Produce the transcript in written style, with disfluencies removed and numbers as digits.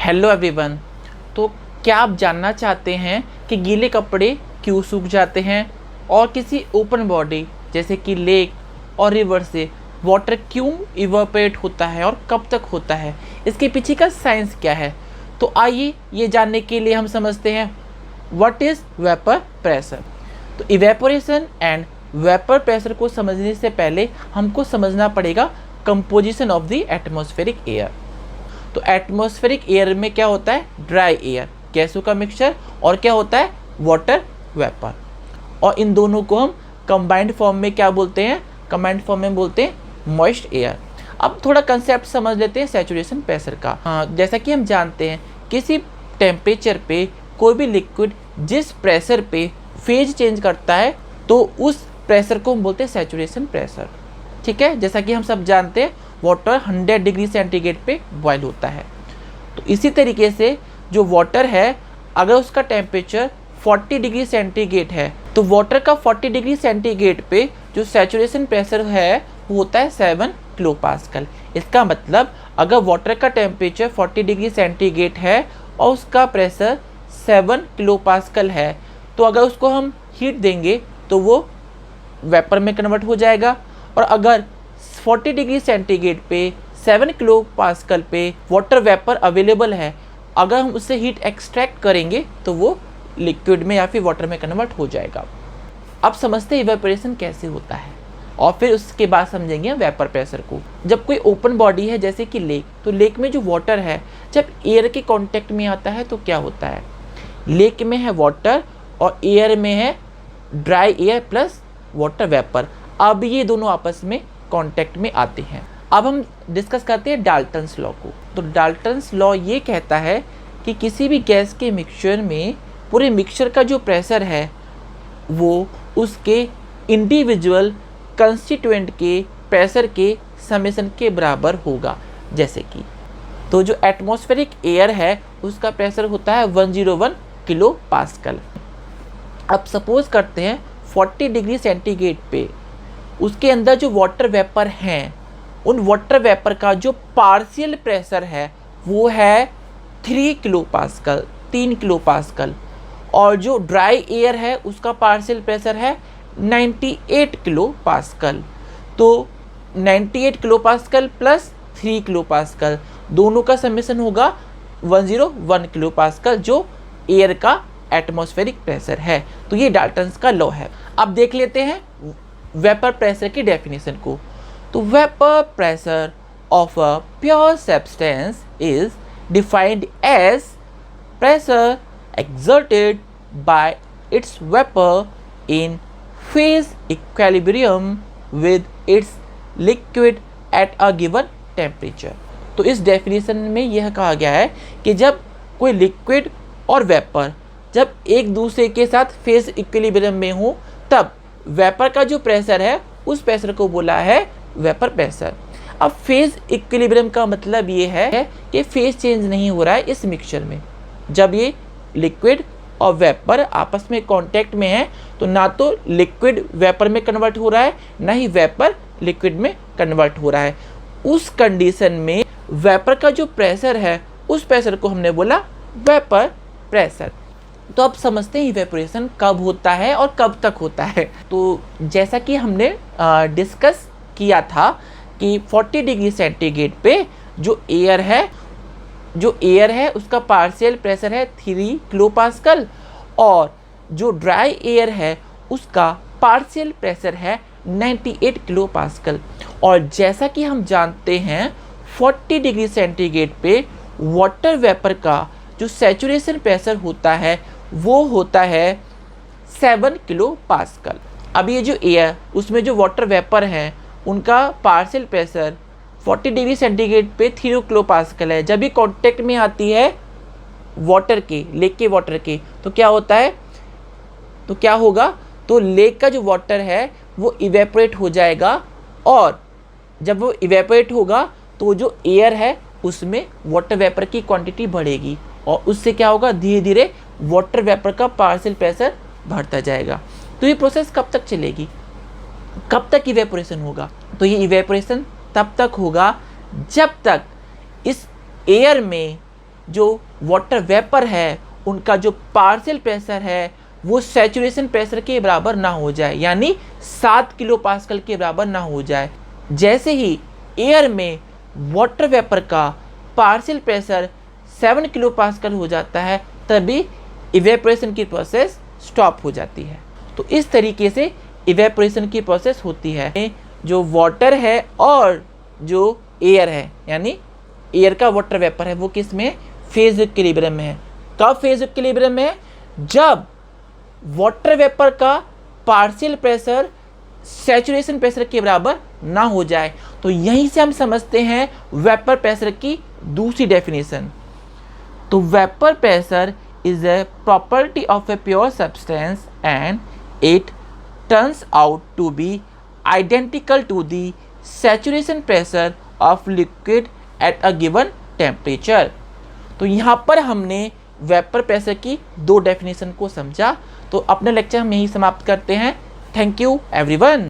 Hello everyone. तो क्या आप जानना चाहते हैं कि गीले कपड़े क्यों सूख जाते हैं और किसी ओपन बॉडी जैसे कि लेक और रिवर से वाटर क्यों इवापोरेट होता है और कब तक होता है, इसके पीछे का साइंस क्या है। तो आइए ये जानने के लिए हम समझते हैं व्हाट इज़ वेपर प्रेशर। तो इवेपोरेशन एंड वेपर प्रेशर को समझने से पहले हमको समझना पड़ेगा composition of the atmospheric air. तो एटमॉस्फेरिक एयर में क्या होता है, ड्राई एयर गैसों का मिक्सचर, और क्या होता है, वाटर वेपर। और इन दोनों को हम कंबाइंड फॉर्म में क्या बोलते हैं, कंबाइंड फॉर्म में बोलते हैं मॉइस्ट एयर। अब थोड़ा कंसेप्ट समझ लेते हैं सैचुरेशन प्रेशर का। जैसा कि हम जानते हैं किसी टेम्परेचर पे कोई भी लिक्विड जिस प्रेशर पे फेज चेंज करता है तो उस प्रेशर को हम बोलते हैं सैचुरेशन प्रेशर। ठीक है, जैसा कि हम सब जानते हैं वाटर 100 डिग्री सेंटीग्रेड पे बॉयल होता है। तो इसी तरीके से जो वाटर है, अगर उसका टेम्परेचर 40 डिग्री सेंटीग्रेड है तो वाटर का 40 डिग्री सेंटीग्रेड पे जो सैचुरेशन प्रेशर है वो होता है 7 किलो पास्कल। इसका मतलब अगर वाटर का टेम्परेचर 40 डिग्री सेंटीग्रेड है और उसका प्रेशर 7 किलो पास्कल है, तो अगर उसको हम हीट देंगे तो वो वेपर में कन्वर्ट हो जाएगा। और अगर 40 डिग्री सेंटीग्रेड पे 7 किलो पास्कल पे वाटर वेपर अवेलेबल है, अगर हम उससे हीट एक्सट्रैक्ट करेंगे तो वो लिक्विड में या फिर वाटर में कन्वर्ट हो जाएगा। अब समझते हैं इवेपोरेशन कैसे होता है और फिर उसके बाद समझेंगे वेपर प्रेशर को। जब कोई ओपन बॉडी है जैसे कि लेक, तो लेक में जो वाटर है जब एयर के कांटेक्ट में आता है तो क्या होता है, लेक में है वाटर और एयर में है dry air plus water vapour. अब ये दोनों आपस में कांटेक्ट में आते हैं। अब हम डिस्कस करते हैं डाल्टन्स लॉ को। तो डाल्टन्स लॉ ये कहता है कि किसी भी गैस के मिक्सचर में पूरे मिक्सचर का जो प्रेशर है वो उसके इंडिविजुअल कंस्टिट्यूएंट के प्रेशर के समेशन के बराबर होगा। जैसे कि तो जो एटमॉस्फेरिक एयर है उसका प्रेशर होता है 101 किलो पास्कल। अब सपोज करते हैं 40 डिग्री सेंटीग्रेड पे उसके अंदर जो वाटर वेपर हैं, उन वाटर वेपर का जो पार्शियल प्रेशर है वो है 3 किलो पास्कल, 3 किलो पास्कल। और जो ड्राई एयर है उसका पार्शियल प्रेशर है 98 किलो पास्कल। तो 98 kilo pascal plus 3 kilo pascal दोनों का समेशन होगा 101 किलो पास्कल, जो एयर का एटमॉस्फेरिक प्रेशर है। तो ये डाल्टन्स का लॉ है। अब देख लेते हैं वेपर प्रेशर की डेफिनेशन को। तो vapour pressure of a pure substance is defined as pressure exerted by its vapor in phase equilibrium with its liquid at a given temperature। तो इस डेफिनेशन में यह कहा गया है कि जब कोई लिक्विड और वेपर जब एक दूसरे के साथ फेज इक्विलिब्रियम में हो तब वेपर का जो प्रेशर है उस प्रेशर को बोला है वेपर प्रेशर। अब फेज इक्विलिब्रियम का मतलब ये है कि फेज चेंज नहीं हो रहा है इस मिक्सचर में। जब ये लिक्विड और वेपर आपस में कांटेक्ट में है तो ना तो लिक्विड वेपर में कन्वर्ट हो रहा है, ना ही वेपर लिक्विड में कन्वर्ट हो रहा है। उस कंडीशन में वेपर का जो प्रेशर है उस प्रेशर को हमने बोला वेपर प्रेशर। तो अब समझते हैं इवेपोरेशन कब होता है और कब तक होता है। तो जैसा कि हमने डिस्कस किया था कि 40 डिग्री सेंटीग्रेड पे जो एयर है उसका पार्शियल प्रेशर है 3 किलो पास्कल और जो ड्राई एयर है उसका पार्शियल प्रेशर है 98 किलो पास्कल। और जैसा कि हम जानते हैं 40 डिग्री सेंटीग्रेड पे वाटर वेपर का जो सैचुरेशन प्रेशर होता है वो होता है 7 किलो पास्कल। अब ये जो एयर उसमें जो वाटर वेपर हैं उनका पार्शियल प्रेशर 40 डिग्री सेंटीग्रेड पे 3 किलो पास्कल है। जब ये कांटेक्ट में आती है वाटर के, लेक के वाटर के, तो क्या होता है, तो क्या होगा, तो लेक का जो वाटर है वो इवेपोरेट हो जाएगा। और जब वो इवेपोरेट होगा तो जो एयर है उसमें वाटर वेपर की क्वांटिटी बढ़ेगी और उससे क्या होगा, धीरे धीरे वाटर वेपर का पार्शियल प्रेशर बढ़ता जाएगा। तो ये प्रोसेस कब तक चलेगी, कब तक इवेपोरेशन होगा, तो ये इवेपोरेशन तब तक होगा जब तक इस एयर में जो वाटर वेपर है उनका जो पार्शियल प्रेशर है वो सैचुरेशन प्रेशर के बराबर ना हो जाए, यानी 7 किलो पास्कल के बराबर ना हो जाए। जैसे ही एयर में वाटर वेपर का पार्शियल प्रेशर 7 किलो पास्कल हो जाता है तभी इवेपोरेशन की प्रोसेस स्टॉप हो जाती है। तो इस तरीके से इवेपोरेशन की प्रोसेस होती है। जो वाटर है और जो एयर है, यानी एयर का वाटर वेपर है, वो किस में, फेज इक्विलिब्रियम में है। कब फेज इक्विलिब्रियम में है? जब वाटर वेपर का पार्शियल प्रेशर सैचुरेशन प्रेशर के बराबर ना हो जाए। तो यहीं से हम समझते हैं वेपर प्रेशर की दूसरी डेफिनेशन। तो vapour pressure is a property of a pure substance and it turns out to be identical to the saturation pressure of liquid at a given temperature। तो यहाँ पर हमने वेपर प्रेशर की दो definition को समझा। तो अपने लेक्चर हम यही समाप्त करते हैं। Thank you everyone.